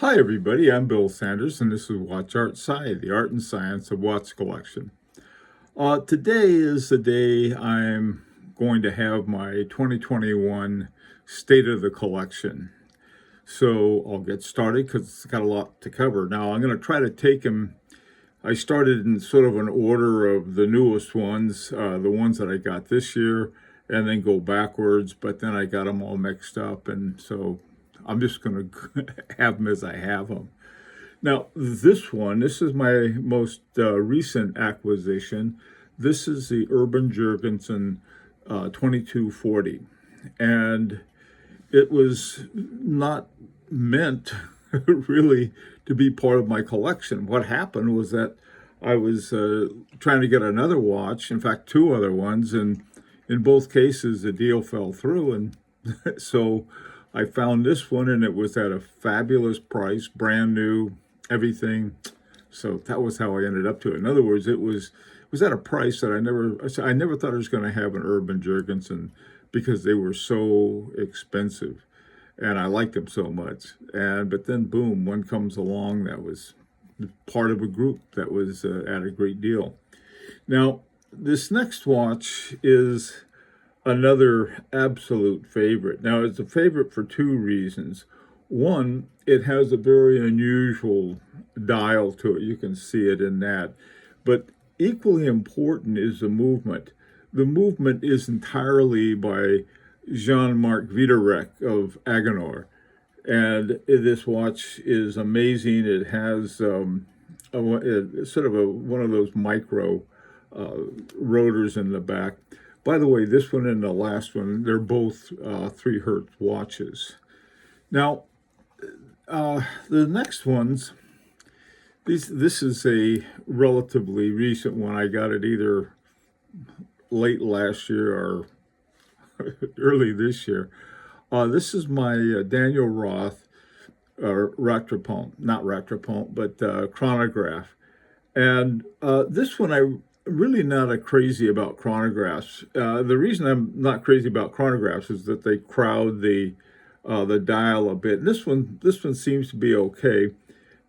Hi everybody, I'm Bill Sanders and this is Watch Art Sci, the art and science of watch collection. Today is the day I'm going to have my 2021 State of the Collection. So I'll get started because it's got a lot to cover. Now I'm going to try to take them. I started in sort of an order of the newest ones, the ones that I got this year, and then go backwards, but then I got them all mixed up, and so I'm just going to have them as I have them. Now, this is my most recent acquisition. This is the Urban Jurgensen 2240. And it was not meant really to be part of my collection. What happened was that I was trying to get another watch, in fact, two other ones, and in both cases, the deal fell through. And so I found this one, and it was at a fabulous price, brand new, everything. So that was how I ended up to it. In other words, it was at a price that I never thought I was going to have an Urban Jurgensen because they were so expensive, and I liked them so much. But then boom, one comes along that was part of a group that was at a great deal. Now, this next watch is another absolute favorite. Now, it's a favorite for two reasons. One, it has a very unusual dial to it. You can see it in that. But equally important is the movement. The movement is entirely by Jean-Marc Wiederreck of Agenor. And this watch is amazing. It has sort of one of those micro rotors in the back. By the way, this one and the last one, they're both 3 Hertz watches. Now, the next ones, this is a relatively recent one. I got it either late last year or early this year. This is my Daniel Roth not Rattrapant, but Chronograph. And this one, I'm really not a crazy about chronographs. The reason I'm not crazy about chronographs is that they crowd the dial a bit. This one seems to be okay,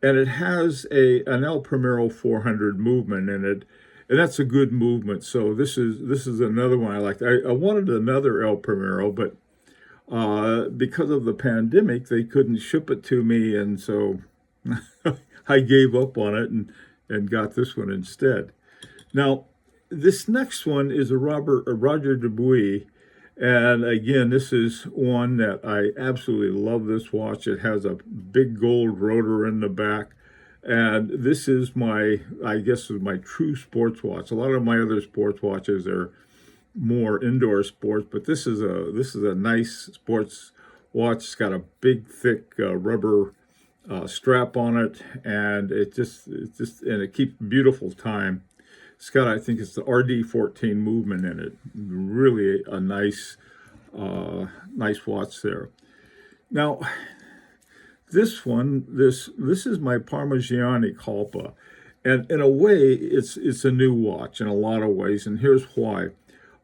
and it has an El Primero 400 movement in it, and that's a good movement. So this is another one I liked. I wanted another El Primero, but because of the pandemic, they couldn't ship it to me, and so I gave up on it and got this one instead. Now, this next one is a Roger Dubuis, and again, this is one that I absolutely love. This watch. It has a big gold rotor in the back, and this is I guess, is my true sports watch. A lot of my other sports watches are more indoor sports, but this is a nice sports watch. It's got a big, thick rubber strap on it, and it keeps beautiful time. It's got, I think it's the RD14 movement in it. Really a nice watch there. Now, this is my Parmigiani Culpa, and in a way, it's a new watch in a lot of ways, and here's why.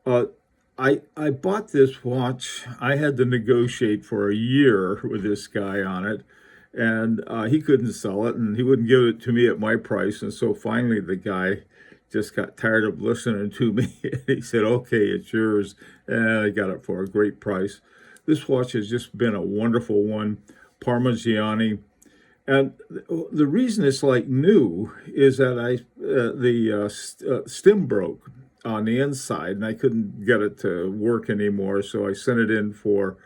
I bought this watch. I had to negotiate for a year with this guy on it, and he couldn't sell it, and he wouldn't give it to me at my price, and so finally the guy just got tired of listening to me. He said, okay, it's yours. And I got it for a great price. This watch has just been a wonderful one, Parmigiani. And the reason it's like new is that the stem broke on the inside, and I couldn't get it to work anymore. So I sent it in for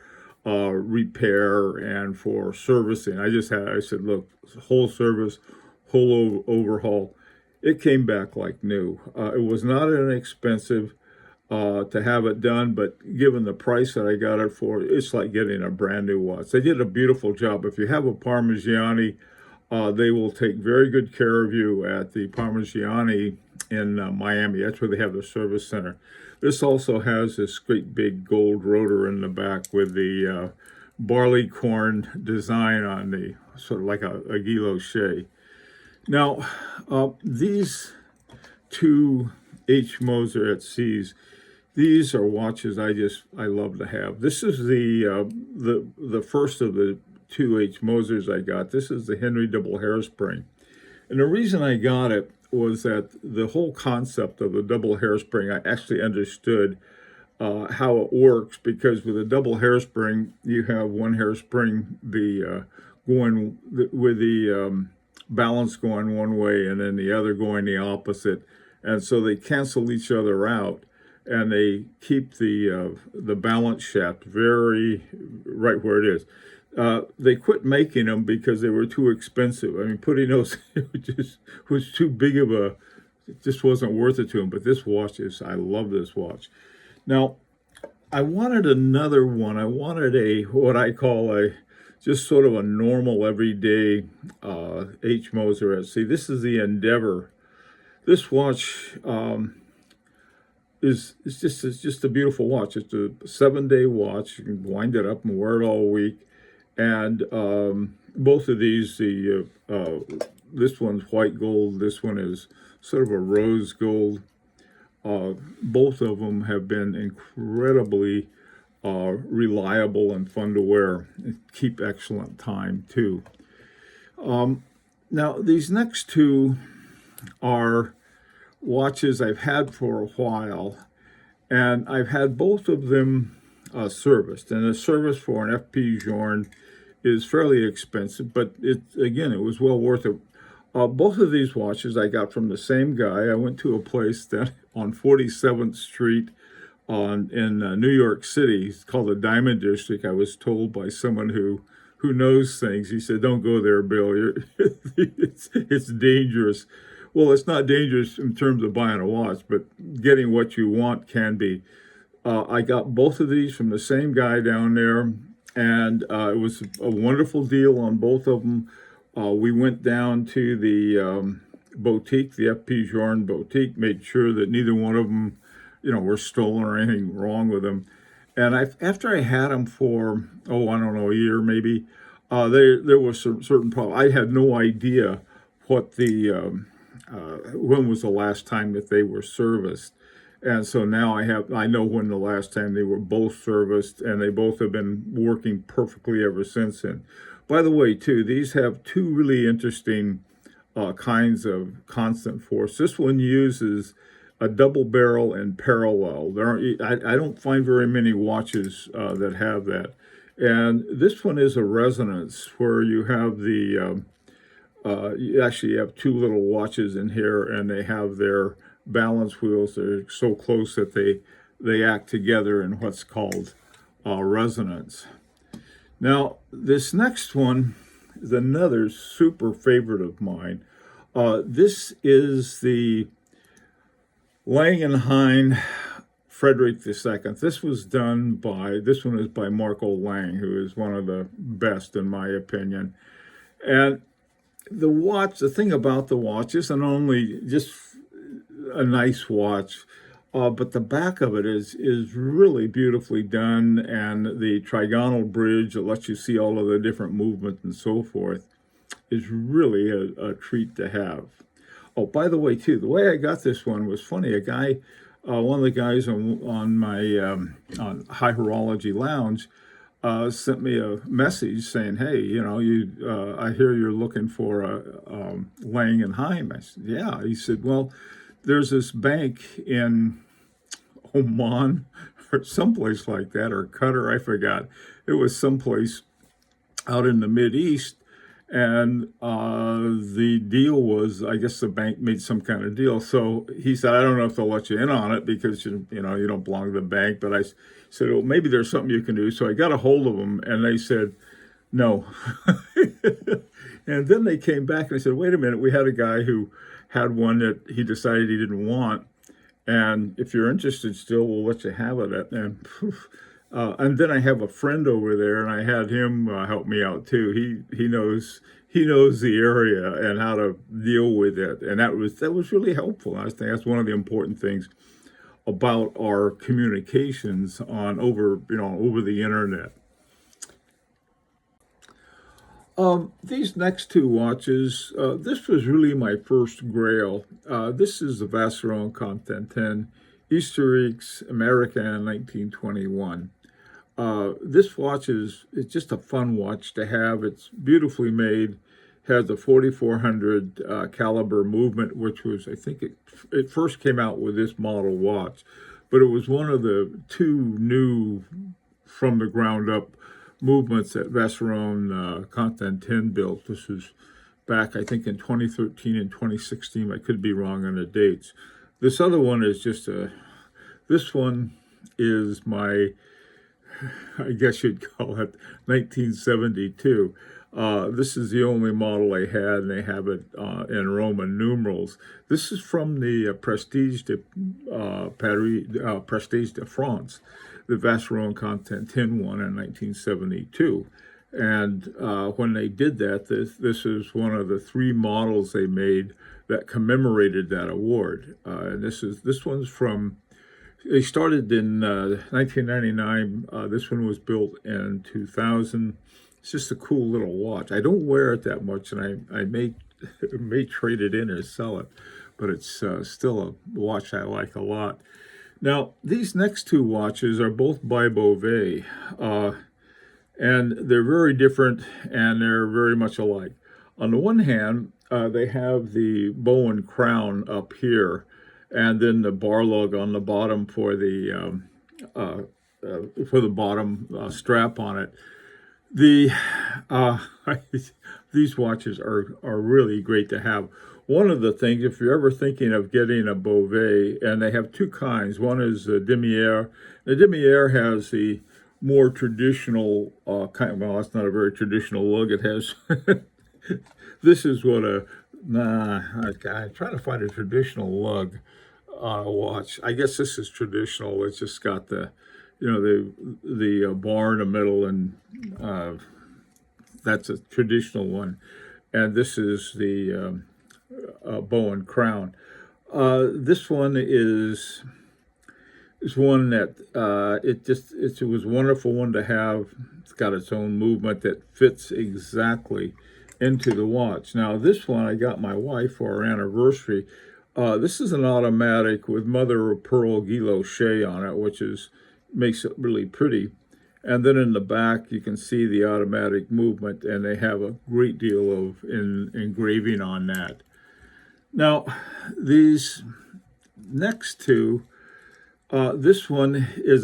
repair and for servicing. I said, look, whole service, whole overhaul. It came back like new. It was not inexpensive to have it done, but given the price that I got it for, it's like getting a brand new watch. They did a beautiful job. If you have a Parmigiani, they will take very good care of you at the Parmigiani in Miami. That's where they have the service center. This also has this great big gold rotor in the back with the barley corn design on the, sort of like a guilloche. Now, these two H. Moser at C's, these are watches I love to have. This is the first of the two H. Mosers I got. This is the Henry double hairspring. And the reason I got it was that the whole concept of the double hairspring, I actually understood how it works, because with a double hairspring, you have one hairspring going with the balance going one way and then the other going the opposite, and so they cancel each other out, and they keep the balance shaft very right where it is. They quit making them because they were too expensive. I mean, putting those just was too big of a, it just wasn't worth it to them. But this watch is, I love this watch. Now, I wanted another one. I wanted a, what I call a, just sort of a normal everyday H. Moser. See, this is the Endeavor. This watch is just a beautiful watch. It's a 7-day watch. You can wind it up and wear it all week. And both of these, this one's white gold. This one is sort of a rose gold. Both of them have been incredibly reliable and fun to wear. Keep excellent time too. Now these next two are watches I've had for a while, and I've had both of them serviced. And the service for an FP Journe is fairly expensive, but it was well worth it. Both of these watches I got from the same guy. I went to a place that on 47th Street in New York City. It's called the Diamond District. I was told by someone who knows things. He said, "Don't go there, Bill. It's dangerous." Well, it's not dangerous in terms of buying a watch, but getting what you want can be. I got both of these from the same guy down there, and it was a wonderful deal on both of them. We went down to the boutique, the FP Journe boutique, made sure that neither one of them, were stolen or anything wrong with them. And after I had them for, I don't know, a year maybe, there was some certain problem. I had no idea what when was the last time that they were serviced. And so now I know when the last time they were both serviced, and they both have been working perfectly ever since then. By the way, too, these have two really interesting kinds of constant force. This one uses a double barrel and parallel. I don't find very many watches that have that. And this one is a resonance, where you have you actually have two little watches in here, and they have their balance wheels. They're so close that they act together in what's called resonance. Now, this next one is another super favorite of mine. This is the Langenhein Frederick II. This one is by Marco Lang, who is one of the best in my opinion. And the thing about the watch isn't only just a nice watch, but the back of it is really beautifully done, and the trigonal bridge that lets you see all of the different movements and so forth is really a treat to have. Oh, by the way, too, the way I got this one was funny. A guy, one of the guys on my on High Horology Lounge, sent me a message saying, "Hey, I hear you're looking for a Langenheim." I said, "Yeah." He said, "Well, there's this bank in Oman or someplace like that, or Qatar, I forgot. It was someplace out in the Mideast, and the deal was, I guess the bank made some kind of deal." So he said, "I don't know if they'll let you in on it because you don't belong to the bank." But I said, "Well, maybe there's something you can do." So I got a hold of them, and they said, "No." And then they came back and they said, "Wait a minute, we had a guy who had one that he decided he didn't want, and if you're interested still, we'll let you have it." And then I have a friend over there, and I had him help me out too. He knows the area and how to deal with it, and that was really helpful. I think that's one of the important things about our communications over the internet. These next two watches, this was really my first grail. This is the Vacheron Constantin Historiques Americain 1921. This watch it's just a fun watch to have. It's beautifully made, has a 4400 caliber movement, which was, I think it first came out with this model watch, but it was one of the two new from the ground up movements that Vacheron Constantin built. This was back, I think, in 2013 and 2016. I could be wrong on the dates. This other one is just this one is my, I guess you'd call it 1972. This is the only model I had, and they have it in Roman numerals. This is from the Prestige de Paris, Prestige de France, the Vacheron Constantin one in 1972. And when they did that, this is one of the three models they made that commemorated that award. And this one's from. They started in 1999. This one was built in 2000. It's just a cool little watch. I don't wear it that much, and I may trade it in or sell it, but it's still a watch I like a lot. Now, these next two watches are both by Beauvais, and they're very different, and they're very much alike. On the one hand, they have the bow and crown up here, and then the bar lug on the bottom for the bottom strap on it. These watches are really great to have. One of the things, if you're ever thinking of getting a Beauvais, and they have two kinds. One is the Demier. The Demier has the more traditional kind. Well, that's not a very traditional lug. It has. This is what I'm trying to find a traditional lug on a watch. I guess this is traditional. It's just got the bar in the middle, and that's a traditional one. And this is the bow and crown. This one is one that it was a wonderful one to have. It's got its own movement that fits exactly into the watch. Now, this one I got my wife for our anniversary. This is an automatic with mother of pearl guilloche on it, which makes it really pretty. And then in the back, you can see the automatic movement, and they have a great deal of engraving on that. Now, these next two, this one is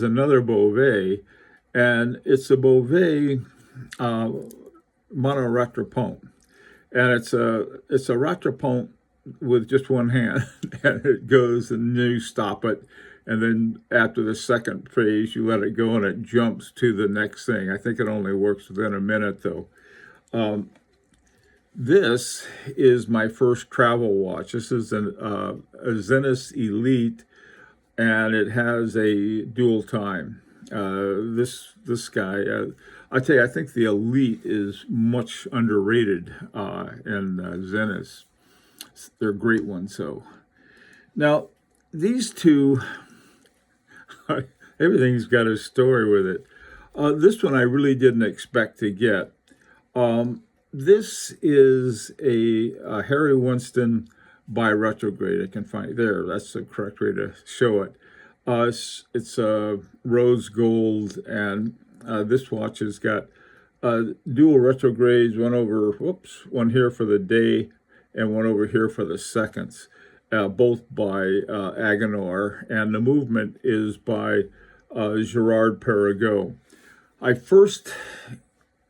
another Beauvais, and it's a Beauvais monorattrapante, and it's a rattrapante with just one hand, and it goes, and you stop it, and then after the second phase, you let it go, and it jumps to the next thing. I think it only works within a minute, though. This is my first travel watch. This is a Zenith Elite, and it has a dual time. This guy, I tell you, I think the Elite is much underrated in Zenith. They're great ones. So now these two, everything's got a story with it. This one I really didn't expect to get. This is a Harry Winston by retrograde. I can find there. That's the correct way to show it. It's rose gold, and this watch has got dual retrogrades. One here for the day, and one over here for the seconds. Both by Agenor, and the movement is by Gerard Perregaux.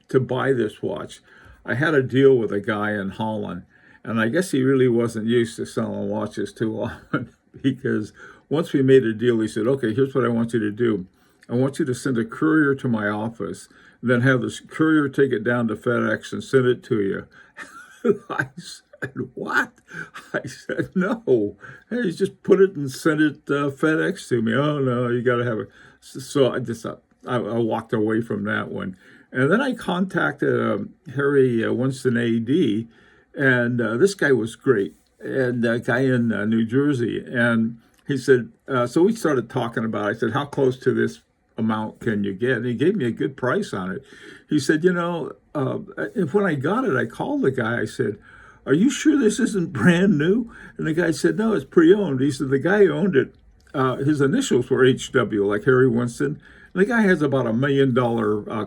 To buy this watch, I had a deal with a guy in Holland, and I guess he really wasn't used to selling watches too often, because once we made a deal, he said, okay, here's what I want you to do. I want you to send a courier to my office, then have the courier take it down to FedEx and send it to you. I said, what? I said, no. Hey, just put it and send it FedEx to me. Oh, no, you got to have it. So I walked away from that one. And then I contacted Harry Winston AD, and this guy was great, and a guy in New Jersey. And he said, so we started talking about it. I said, how close to this amount can you get? And he gave me a good price on it. He said, when I got it, I called the guy. I said, are you sure this isn't brand new? And the guy said, no, it's pre-owned. He said, the guy who owned it, his initials were HW, like Harry Winston. The guy has about $1 million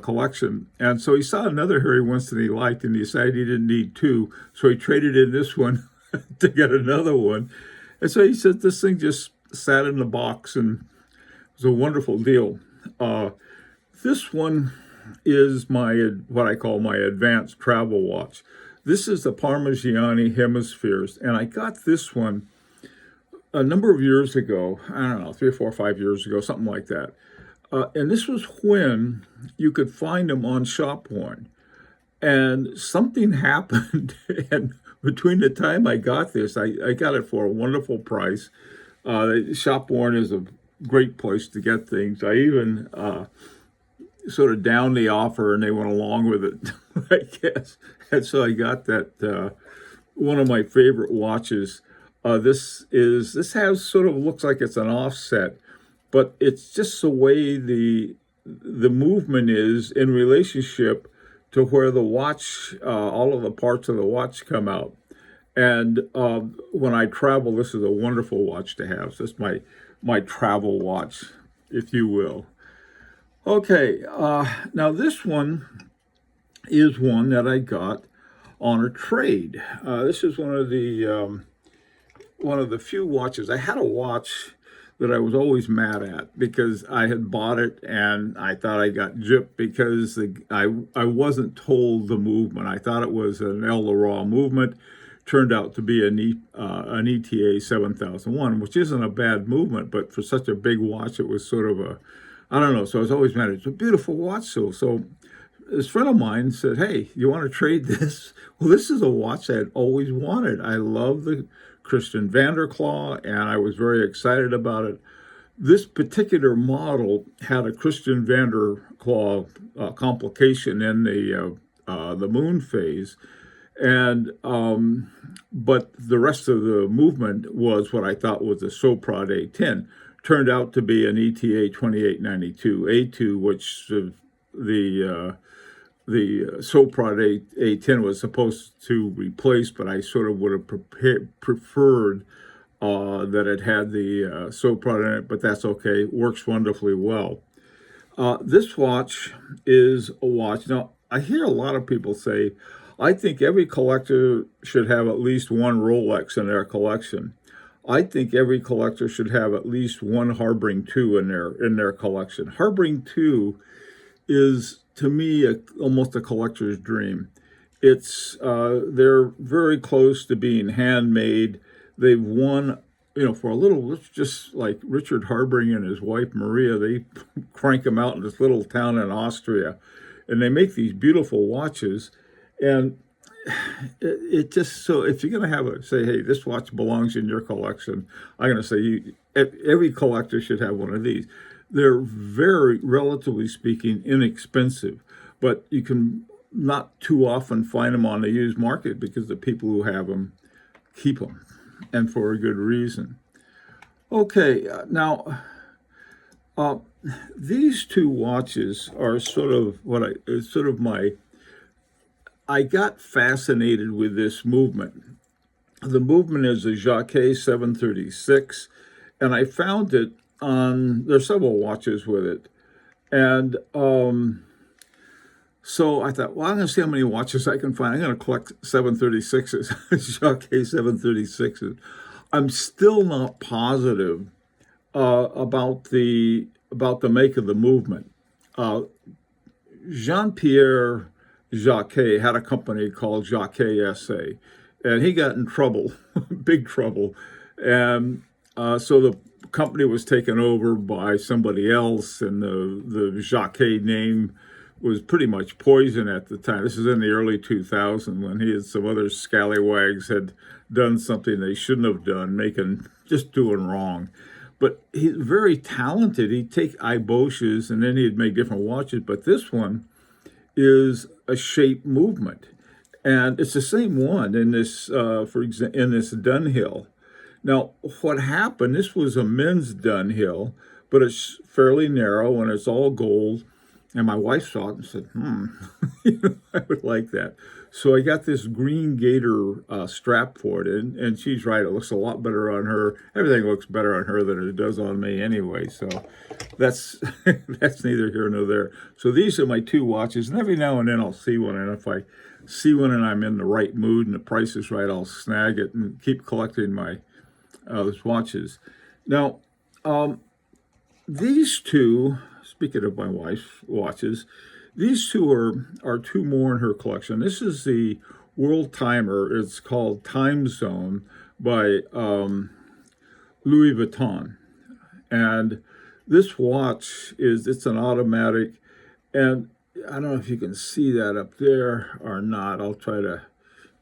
collection. And so he saw another here he wants and he liked, and he decided he didn't need two. So he traded in this one to get another one. And so he said this thing just sat in the box, and it was a wonderful deal. This one is what I call my advanced travel watch. This is the Parmigiani Hemispheres, and I got this one a number of years ago. I don't know, 3 or 4 or 5 years ago, something like that. And this was when you could find them on Shop Worn. And something happened, and between the time I got this, I got it for a wonderful price. Shop Worn is a great place to get things. I even sort of downed the offer, and they went along with it, I guess. And so I got that one of my favorite watches. This has sort of looks like it's an offset, but it's just the way the movement is in relationship to where the watch, all of the parts of the watch come out. And when I travel, this is a wonderful watch to have. So it's my travel watch, if you will. Okay, now this one is one that I got on a trade. This is one of the few watches. I had a watch that I was always mad at because I had bought it and I thought I got gypped because I wasn't told the movement. I thought it was an El Leroy movement. Turned out to be an ETA 7001, which isn't a bad movement, but for such a big watch, it was sort of I don't know. So I was always mad. It's a beautiful watch. So this friend of mine said, "Hey, you want to trade this?" Well, this is a watch I had always wanted. I love the Christian Vanderclaw, and I was very excited about it. This particular model had a Christian Vanderclaw complication in the moon phase, and but the rest of the movement was what I thought was a Soprod A10. Turned out to be an ETA 2892 A2, which the Soprod A10 was supposed to replace, but I sort of would have preferred that it had the Soprod in it, but that's okay. Works wonderfully well. This watch is a watch. Now, I hear a lot of people say, I think every collector should have at least one Rolex in their collection. I think every collector should have at least one Harbring 2 in their collection. Harbring 2 is, to me, almost a collector's dream. They're very close to being handmade. They've won, for a little, just like Richard Harbring and his wife Maria, they crank them out in this little town in Austria, and they make these beautiful watches. And it just, so if you're going to say, hey, this watch belongs in your collection, I'm going to say every collector should have one of these. They're very, relatively speaking, inexpensive, but you can not too often find them on the used market because the people who have them keep them, and for a good reason. Okay, now these two watches are I got fascinated with this movement. The movement is a Jacquet 736, and I found it there's several watches with it. And so I thought, well, I'm going to see how many watches I can find. I'm going to collect 736s, Jacquet 736s. I'm still not positive about the make of the movement. Jean-Pierre Jacquet had a company called Jacquet SA, and he got in trouble, big trouble. And so the company was taken over by somebody else, and the Jacquet name was pretty much poison at the time. This is in the early 2000s when he and some other scallywags had done something they shouldn't have done, just doing wrong. But he's very talented. He'd take Iboshes and then he'd make different watches. But this one is a shape movement, and it's the same one in this, in this Dunhill. Now, what happened? This was a men's Dunhill, but it's fairly narrow and it's all gold. And my wife saw it and said, I would like that. So I got this green gator strap for it, and she's right. It looks a lot better on her. Everything looks better on her than it does on me anyway. So that's that's neither here nor there. So these are my two watches, and every now and then I'll see one, and if I see one and I'm in the right mood and the price is right, I'll snag it and keep collecting my those watches. Now, these two, speaking of my wife's watches, these two are two more in her collection. This is the World Timer. It's called Time Zone by Louis Vuitton. And this watch it's an automatic, and I don't know if you can see that up there or not. I'll try to,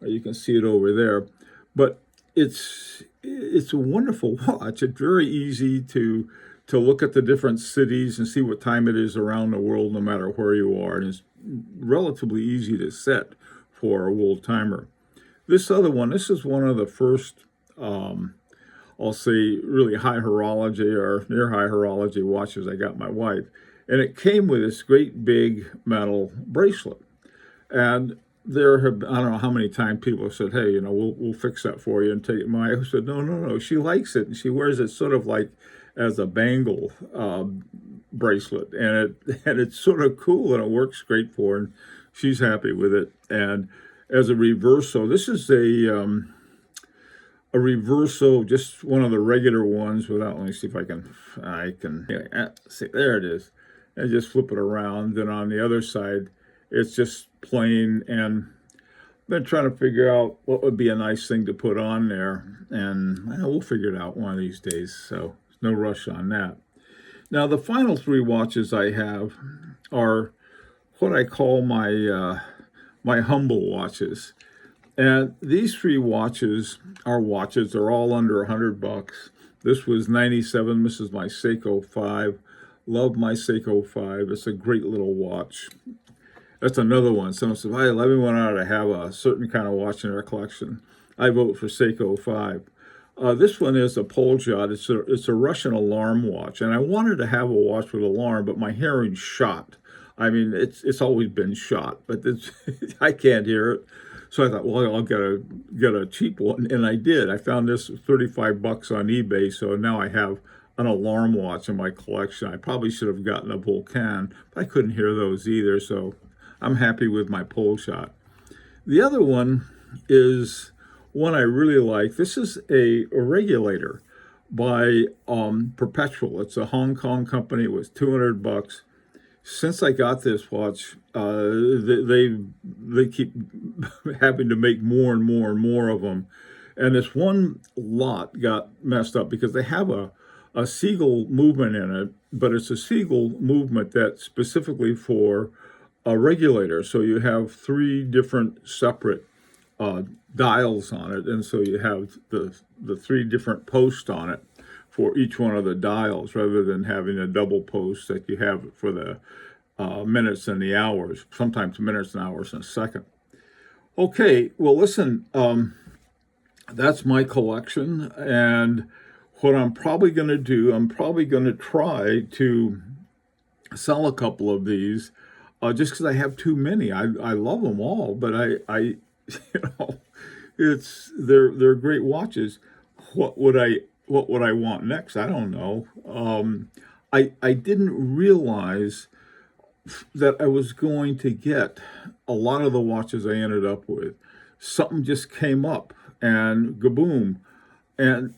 you can see it over there. But it's a wonderful watch. It's very easy to look at the different cities and see what time it is around the world, no matter where you are. And it's relatively easy to set for a world timer. This other one, this is one of the first, I'll say, really high horology or near high horology watches I got my wife. And it came with this great big metal bracelet. And there have, I don't know how many times people have said, hey, we'll fix that for you and take it. My wife said, no. She likes it. And she wears it sort of like as a bangle bracelet, and it's sort of cool, and it works great for her, and she's happy with it. And as a reverso, this is a reverso, just one of the regular ones. Without, let me see if I can see, there it is, and just flip it around. Then on the other side, it's just plain. And I've been trying to figure out what would be a nice thing to put on there, and we'll figure it out one of these days. So no rush on that. Now, the final three watches I have are what I call my my humble watches. And these three watches are watches. They're all under $100. This was 97. This is my Seiko 5. Love my Seiko 5. It's a great little watch. That's another one. Someone said, hey, everyone ought to have a certain kind of watch in their collection. I vote for Seiko 5. This one is a Poljot. It's a Russian alarm watch, and I wanted to have a watch with alarm, but my hearing's shot. I mean, it's always been shot, but I can't hear it. So I thought, well, I'll get a cheap one, and I did. I found this $35 on eBay, so now I have an alarm watch in my collection. I probably should have gotten a Vulcan, but I couldn't hear those either, so I'm happy with my Poljot. The other one is one I really like. This is a regulator by Perpetual. It's a Hong Kong company. It was $200. Since I got this watch, they keep having to make more and more and more of them. And this one lot got messed up because they have a Seagull movement in it, but it's a Seagull movement that's specifically for a regulator. So you have three different separate dials on it, and so you have the three different posts on it for each one of the dials, rather than having a double post that you have for the minutes and the hours, sometimes minutes and hours and a second. Okay, well, listen, that's my collection, and what I'm probably going to do, I'm probably going to try to sell a couple of these, just because I have too many. I love them all, but I they're great watches. What would I want next? I don't know. I didn't realize that I was going to get a lot of the watches I ended up with. Something just came up, and gaboom, and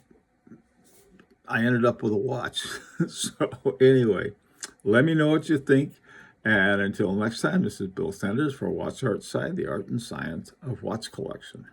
I ended up with a watch. So anyway, let me know what you think. And until next time, this is Bill Sanders for Watch Art Side, the art and science of watch collection.